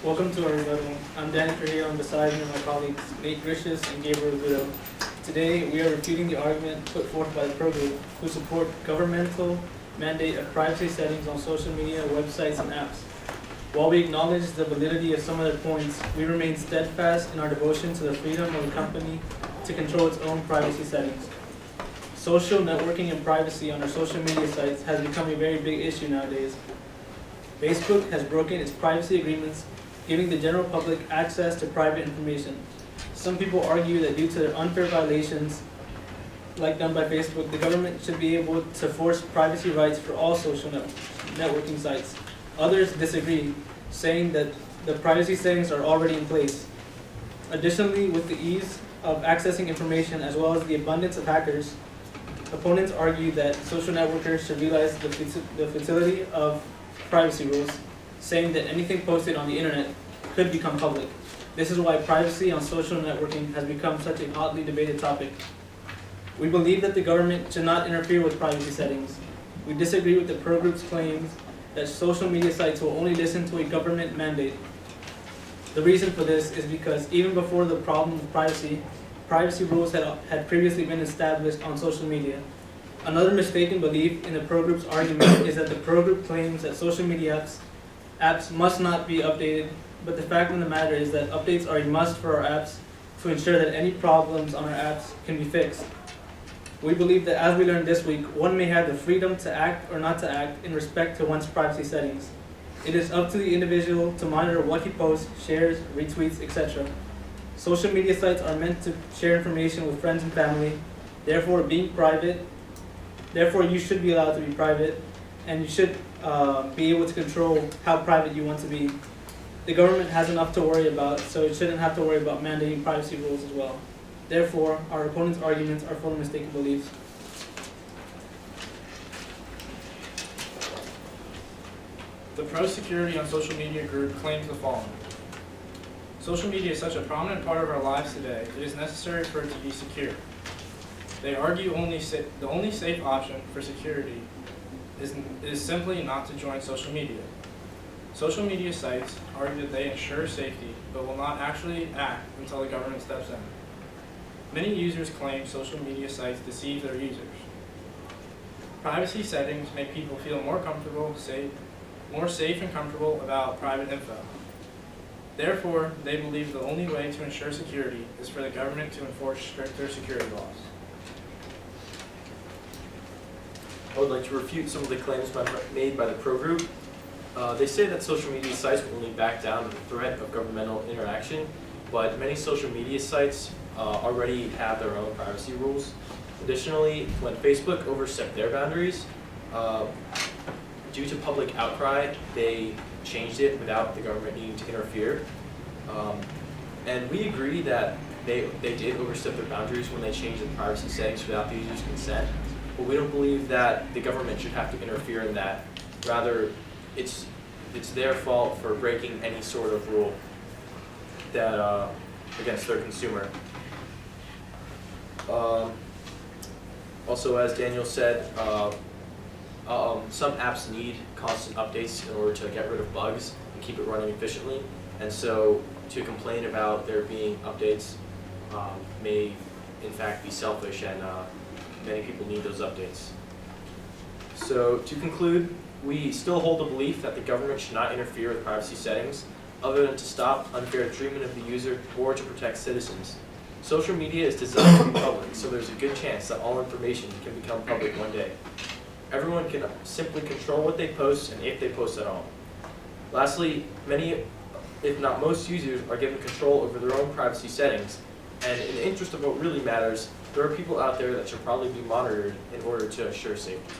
Welcome to our rebuttal. I'm Dan Trujillo, and beside me are my colleagues Nate Gricius and Gabriel Rebuttal. Today, we are refuting the argument put forth by the pro group, who support governmental mandate of privacy settings on social media, websites, and apps. While we acknowledge the validity of some of their points, we remain steadfast in our devotion to the freedom of the company to control its own privacy settings. Social networking and privacy on our social media sites has become a very big issue nowadays. Facebook has broken its privacy agreements, giving the general public access to private information. Some people argue that due to their unfair violations, like done by Facebook, the government should be able to force privacy rights for all social networking sites. Others disagree, saying that the privacy settings are already in place. Additionally, with the ease of accessing information as well as the abundance of hackers, opponents argue that social networkers should realize the futility of privacy rules, saying that anything posted on the internet could become public. This is why privacy on social networking has become such a hotly debated topic. We believe that the government should not interfere with privacy settings. We disagree with the pro group's claims that social media sites will only listen to a government mandate. The reason for this is because even before the problem of privacy rules had previously been established on social media. Another mistaken belief in the pro group's argument is that the pro group claims that social media apps must not be updated, but the fact of the matter is that updates are a must for our apps to ensure that any problems on our apps can be fixed. We believe that, as we learned this week, one may have the freedom to act or not to act in respect to one's privacy settings. It is up to the individual to monitor what he posts, shares, retweets, etc. Social media sites are meant to share information with friends and family, therefore you should be allowed to be private, and you should be able to control how private you want to be. The government has enough to worry about, so it shouldn't have to worry about mandating privacy rules as well. Therefore, our opponents' arguments are full of mistaken beliefs. The pro-security on social media group claims the following. Social media is such a prominent part of our lives today, it is necessary for it to be secure. They argue the only safe option for security is simply not to join social media. Social media sites argue that they ensure safety, but will not actually act until the government steps in. Many users claim social media sites deceive their users. Privacy settings make people feel more safe and comfortable about private info. Therefore, they believe the only way to ensure security is for the government to enforce stricter security laws. I would like to refute some of the claims made by the pro group. They say that social media sites will only back down to the threat of governmental interaction, but many social media sites already have their own privacy rules. Additionally, when Facebook overstepped their boundaries, due to public outcry, they changed it without the government needing to interfere. And we agree that they did overstep their boundaries when they changed the privacy settings without the user's consent. But we don't believe that the government should have to interfere in that. Rather, it's their fault for breaking any sort of rule that against their consumer. Also, as Daniel said, some apps need constant updates in order to get rid of bugs and keep it running efficiently. And so to complain about there being updates may in fact be selfish, and many people need those updates. So to conclude, we still hold the belief that the government should not interfere with privacy settings other than to stop unfair treatment of the user or to protect citizens. Social media is designed to be public, so there's a good chance that all information can become public one day. Everyone can simply control what they post and if they post at all. Lastly, many, if not most users, are given control over their own privacy settings, and in the interest of what really matters, there are people out there that should probably be monitored in order to assure safety.